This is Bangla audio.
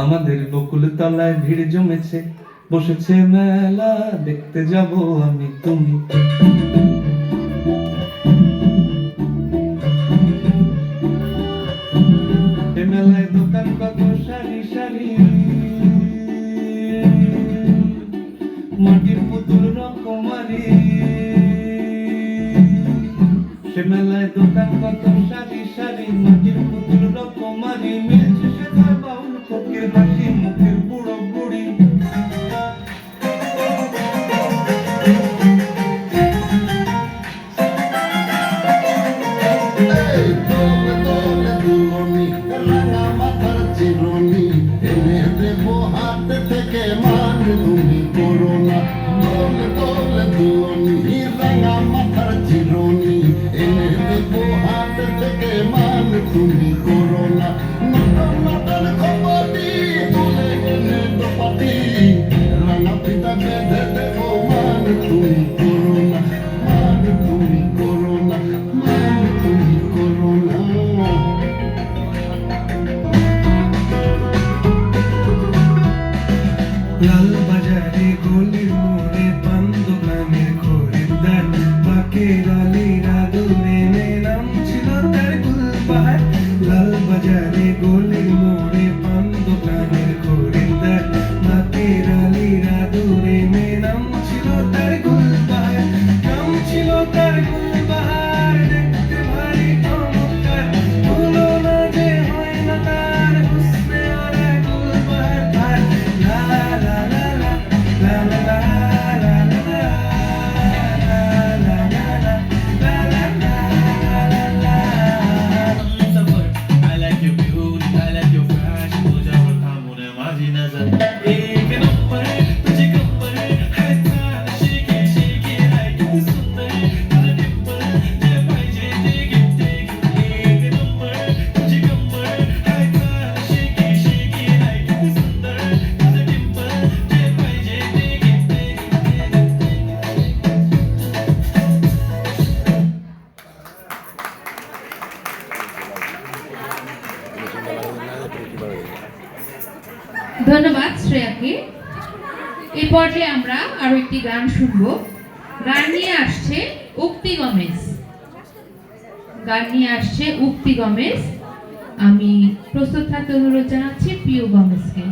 আমাদের বকুল তলায় ভিড় জমেছে, বসেছে মেলা, দেখতে যাব আমি তুমি। মেলায় দোকান কত সারি সারি, মাটির পুতুল রকমারি। সে মেলায় দোকান কত সারি সারি, মাটির পুতুল রকমারি। মিলছে সে তার বাউল ফকির হাসি মুখের বুড়ো বুড়ি। তুমি করো না দোলে দোলে দুলনি, রাঙা মাথার চিরুনি এনে দেবো হাত থেকে মান। তুমি করো না নটন নটন খপাটি, তুলে এনে দোপাটি, রাঙা পিতা বেঁধে দেবো মান। তুমি করো না মান, তুমি করো না মান, তুমি করো না। লাল বাজারে গলির মোড়ে পান দোকানের খরিদ্দার, বাকের আলীরা দূরে নাম ছিল তার গুলবাহার। লাল বাজারে গলির মোড়ে পান দোকানের খরিদ্দার, বাকের আলীরা দূরে নাম ছিল তার গুলবাহার। নাম ছিল তার গুলবাহার, দেখতে ভারী চমৎকার, তুলনা যে হয় না তার হুসনে আরা গুলবাহার। তার লা লা লা লা লা লা লা লা ধন্যবাদ শ্রেয়াকে। এই পর্যায়ে আমরা আরো একটি গান শুনবো। গান নিয়ে আসছে উক্তি গমেজ। গান নিয়ে আসছে উক্তি গমেজ। আমি প্রস্তুত থাকতে অনুরোধ জানাচ্ছি পিউ গমেজকে।